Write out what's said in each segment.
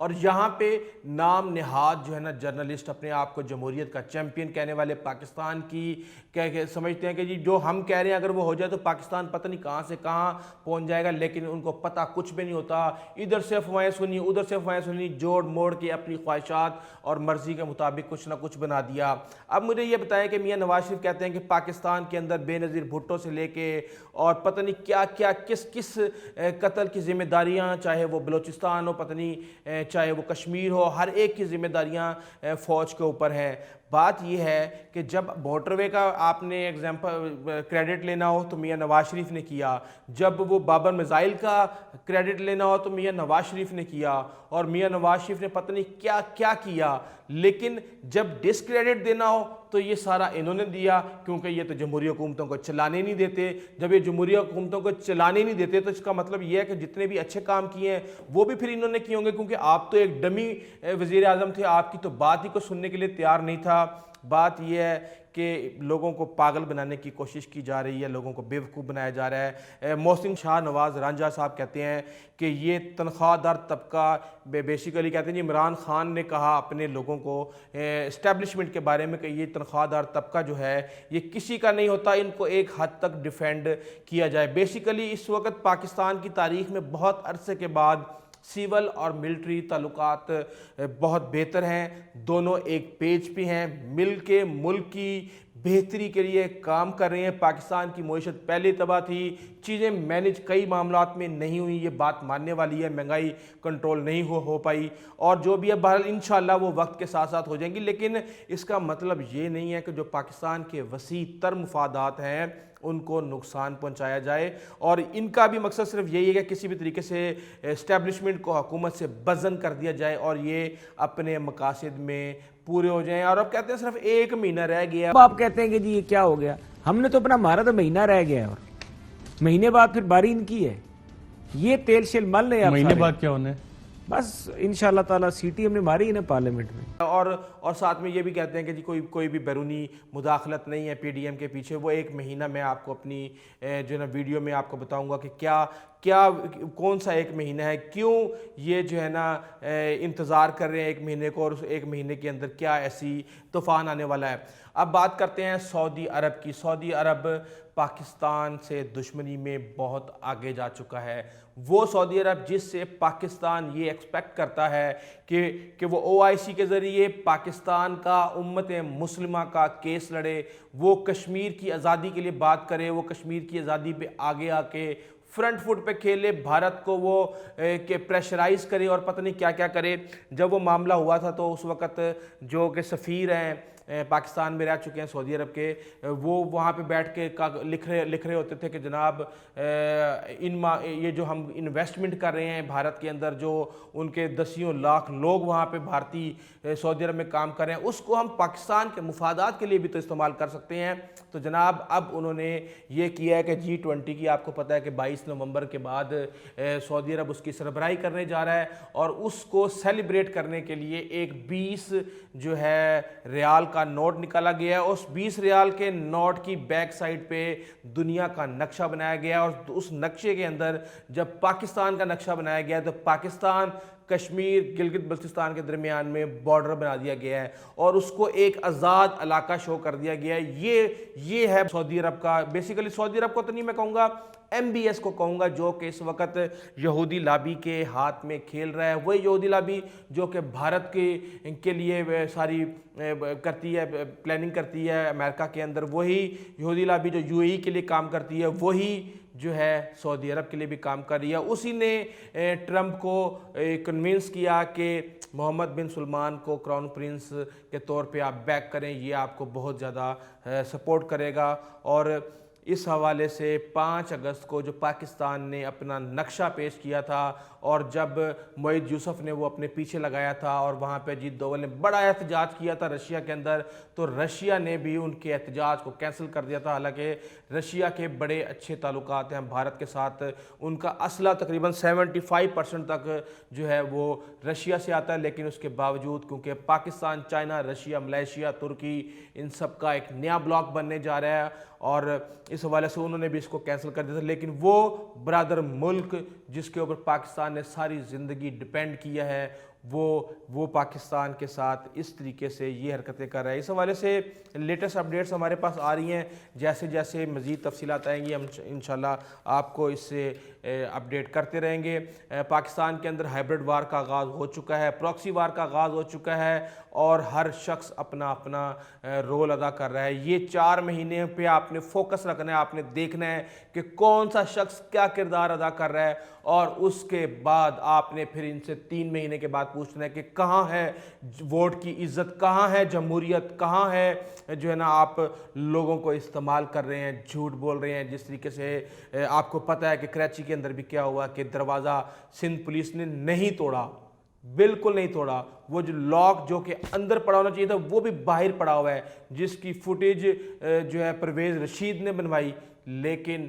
اور یہاں پہ نام نہاد جو ہے نا جرنلسٹ اپنے آپ کو جمہوریت کا چیمپئن کہنے والے پاکستان کی سمجھتے ہیں کہ جی جو ہم کہہ رہے ہیں اگر وہ ہو جائے تو پاکستان پتہ نہیں کہاں سے کہاں پہنچ جائے گا، لیکن ان کو پتہ کچھ بھی نہیں ہوتا، ادھر سے افواہیں سنی ادھر سے افواہیں سنی، جوڑ موڑ کے اپنی خواہشات اور مرضی کے مطابق کچھ نہ کچھ بنا دیا۔ اب مجھے یہ بتائیں کہ میاں نواز شریف کہتے ہیں کہ پاکستان کے اندر بے نظیر بھٹو سے لے کے اور پتہ نہیں کیا کیا کس کس قتل کی ذمہ داریاں، چاہے وہ بلوچستان ہو، پتہ نہیں چاہے وہ کشمیر ہو، ہر ایک کی ذمہ داریاں فوج کے اوپر ہیں۔ بات یہ ہے کہ جب موٹر وے کا آپ نے ایگزامپل کریڈٹ لینا ہو تو میاں نواز شریف نے کیا، جب وہ بابر میزائل کا کریڈٹ لینا ہو تو میاں نواز شریف نے کیا، اور میاں نواز شریف نے پتہ نہیں کیا کیا کیا، لیکن جب ڈسکریڈٹ دینا ہو تو یہ سارا انہوں نے دیا، کیونکہ یہ تو جمہوری حکومتوں کو چلانے نہیں دیتے۔ جب یہ جمہوری حکومتوں کو چلانے نہیں دیتے تو اس کا مطلب یہ ہے کہ جتنے بھی اچھے کام کیے ہیں وہ بھی پھر انہوں نے کیے ہوں گے، کیونکہ آپ تو ایک ڈمی وزیر اعظم تھے، آپ کی تو بات ہی کو سننے کے لیے تیار نہیں تھا۔ بات یہ ہے کہ لوگوں کو پاگل بنانے کی کوشش کی جا رہی ہے، لوگوں کو بیوقوف بنایا جا رہا ہے۔ محسن شاہ نواز رانجھا صاحب کہتے ہیں کہ یہ تنخواہ دار طبقہ بیسیکلی کہتے ہیں جی عمران خان نے کہا اپنے لوگوں کو اسٹیبلشمنٹ کے بارے میں کہ یہ تنخواہ دار طبقہ جو ہے یہ کسی کا نہیں ہوتا، ان کو ایک حد تک ڈیفینڈ کیا جائے۔ بیسیکلی اس وقت پاکستان کی تاریخ میں بہت عرصے کے بعد سیول اور ملٹری تعلقات بہت بہتر ہیں، دونوں ایک پیج پہ ہیں، مل کے ملک کی بہتری کے لیے کام کر رہے ہیں۔ پاکستان کی معیشت پہلے تباہ تھی، چیزیں مینج کئی معاملات میں نہیں ہوئی، یہ بات ماننے والی ہے، مہنگائی کنٹرول نہیں ہو پائی، اور جو بھی ہے بہرحال انشاءاللہ وہ وقت کے ساتھ ساتھ ہو جائیں گی، لیکن اس کا مطلب یہ نہیں ہے کہ جو پاکستان کے وسیع تر مفادات ہیں ان کو نقصان پہنچایا جائے، اور ان کا بھی مقصد صرف یہی ہے کہ کسی بھی طریقے سے اسٹیبلشمنٹ کو حکومت سے بزن کر دیا جائے اور یہ اپنے مقاصد میں پورے ہو جائیں۔ اور اب کہتے ہیں صرف 1 مہینہ رہ گیا، اب آپ کہتے ہیں کہ جی یہ کیا ہو گیا، ہم نے تو اپنا مارا تو مہینہ رہ گیا ہے، اور مہینے بعد پھر باری ان کی ہے، یہ تیل شیل مل لے آپ مہینے بعد کیا ہونا ہے؟ بس انشاءاللہ تعالیٰ سیٹی ہم نے ماری ہے نا پارلیمنٹ میں۔ اور ساتھ میں یہ بھی کہتے ہیں کہ جی کوئی بھی بیرونی مداخلت نہیں ہے پی ڈی ایم کے پیچھے۔ وہ 1 مہینہ میں آپ کو اپنی جو ہے نا ویڈیو میں آپ کو بتاؤں گا کہ کیا کون سا 1 مہینہ ہے، کیوں یہ جو ہے نا انتظار کر رہے ہیں 1 مہینے کو، اور اس 1 مہینے کے اندر کیا ایسی طوفان آنے والا ہے۔ اب بات کرتے ہیں سعودی عرب کی۔ سعودی عرب پاکستان سے دشمنی میں بہت آگے جا چکا ہے۔ وہ سعودی عرب جس سے پاکستان یہ ایکسپیکٹ کرتا ہے کہ وہ OIC کے ذریعے پاکستان کا، امت مسلمہ کا کیس لڑے، وہ کشمیر کی آزادی کے لیے بات کرے، وہ کشمیر کی آزادی پہ آگے آ کے فرنٹ فٹ پہ کھیلے، بھارت کو وہ کہ پریشرائز کرے اور پتہ نہیں کیا کیا کرے۔ جب وہ معاملہ ہوا تھا تو اس وقت جو کہ سفیر ہیں پاکستان میں رہ چکے ہیں سعودی عرب کے، وہ وہاں پہ بیٹھ کے لکھ رہے ہوتے تھے کہ جناب یہ جو ہم انویسٹمنٹ کر رہے ہیں بھارت کے اندر، جو ان کے 10 لاکھ لوگ وہاں پہ بھارتی سعودی عرب میں کام کر رہے ہیں، اس کو ہم پاکستان کے مفادات کے لیے بھی تو استعمال کر سکتے ہیں۔ تو جناب اب انہوں نے یہ کیا ہے کہ G20 کی، آپ کو پتہ ہے کہ 22 نومبر کے بعد سعودی عرب اس کی سربراہی کرنے جا رہا ہے، اور اس کو سیلیبریٹ کرنے کے لیے ایک 20 جو ہے ریال کا نوٹ نکالا گیا ہے۔ اس 20 ریال کے نوٹ کی بیک سائڈ پہ دنیا کا نقشہ بنایا گیا ہے، اور اس نقشے کے اندر جب پاکستان کا نقشہ بنایا گیا ہے تو پاکستان، کشمیر، گلگت بلتستان کے درمیان میں بارڈر بنا دیا گیا ہے، اور اس کو ایک آزاد علاقہ شو کر دیا گیا ہے۔ یہ ہے سعودی عرب کا، بیسیکلی سعودی عرب کو تو نہیں میں کہوں گا، MBS کو کہوں گا، جو کہ اس وقت یہودی لابی کے ہاتھ میں کھیل رہا ہے۔ وہی یہودی لابی جو کہ بھارت کے لیے ساری کرتی ہے، پلاننگ کرتی ہے امریکہ کے اندر، وہی یہودی لابی جو UAE کے لیے کام کرتی ہے، وہی جو ہے سعودی عرب کے لیے بھی کام کر رہی ہے۔ اسی نے ٹرمپ کو کنونس کیا کہ محمد بن سلمان کو کراؤن پرنس کے طور پہ آپ بیک کریں، یہ آپ کو بہت زیادہ سپورٹ کرے گا۔ اور اس حوالے سے 5 اگست کو جو پاکستان نے اپنا نقشہ پیش کیا تھا، اور جب معید یوسف نے وہ اپنے پیچھے لگایا تھا، اور وہاں پہ اجیت دوول نے بڑا احتجاج کیا تھا رشیا کے اندر، تو رشیا نے بھی ان کے احتجاج کو کینسل کر دیا تھا۔ حالانکہ رشیا کے بڑے اچھے تعلقات ہیں بھارت کے ساتھ، ان کا اسلحہ تقریباً 75% تک جو ہے وہ رشیا سے آتا ہے، لیکن اس کے باوجود کیونکہ پاکستان، چائنا، رشیا، ملیشیا، ترکی، ان سب کا ایک نیا بلاک بننے جا رہا ہے، اور اس حوالے سے انہوں نے بھی اس کو کینسل کر دیا تھا۔ لیکن وہ برادر ملک جس کے اوپر پاکستان نے ساری زندگی ڈیپینڈ کیا ہے، وہ پاکستان کے ساتھ اس طریقے سے یہ حرکتیں کر رہا ہے. اس حوالے سے لیٹسٹ اپڈیٹس ہمارے پاس آ رہی ہیں. جیسے جیسے مزید تفصیلات آئیں گی ہم انشاءاللہ آپ کو اس سے اپڈیٹ کرتے رہیں گے. پاکستان کے اندر ہائبرڈ وار کا آغاز ہو چکا ہے, پراکسی وار کا آغاز ہو چکا ہے, اور ہر شخص اپنا اپنا رول ادا کر رہا ہے. یہ 4 مہینے پہ آپ نے فوکس رکھنا ہے, آپ نے دیکھنا ہے کہ کون سا شخص کیا کردار ادا کر رہا ہے, اور اس کے بعد آپ نے پھر ان سے 3 مہینے کے بعد پوچھنا ہے کہ کہاں ہے ووٹ کی عزت, کہاں ہے جمہوریت, کہاں ہے جو ہے نا آپ لوگوں کو استعمال کر رہے ہیں, جھوٹ بول رہے ہیں. جس طریقے سے آپ کو پتہ ہے کہ کراچی کے اندر بھی کیا ہوا کہ دروازہ سندھ پولیس نے نہیں توڑا, بالکل نہیں توڑا. وہ جو لاک جو کہ اندر پڑا ہونا چاہیے تھا وہ بھی باہر پڑا ہوا ہے, جس کی فوٹیج جو ہے پرویز رشید نے بنوائی. لیکن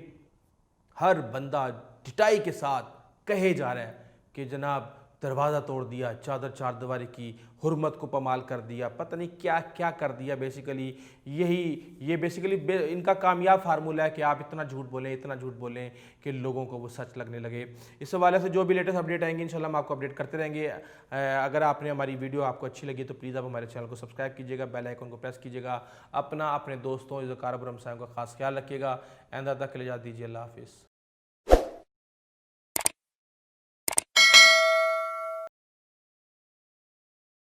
ہر بندہ ڈٹائی کے ساتھ کہے جا رہا ہے کہ جناب دروازہ توڑ دیا, چادر چار دیواری کی, حرمت کو پامال کر دیا, پتہ نہیں کیا کیا کر دیا. بیسیکلی یہ بیسیکلی ان کا کامیاب فارمولہ ہے کہ آپ اتنا جھوٹ بولیں, اتنا جھوٹ بولیں کہ لوگوں کو وہ سچ لگنے لگے. اس حوالے سے جو بھی لیٹسٹ اپڈیٹ آئیں گے انشاءاللہ ہم آپ کو اپڈیٹ کرتے رہیں گے. اگر آپ نے ہماری ویڈیو آپ کو اچھی لگی تو پلیز آپ ہمارے چینل کو سبسکرائب کیجیے گا, بیل آئیکن کو پریس کیجیے گا. اپنے دوستوں اذکار اور ہمسایوں کا خاص خیال رکھیے گا. آئندہ تک کے لیے اجازت دیجیے. اللہ حافظ.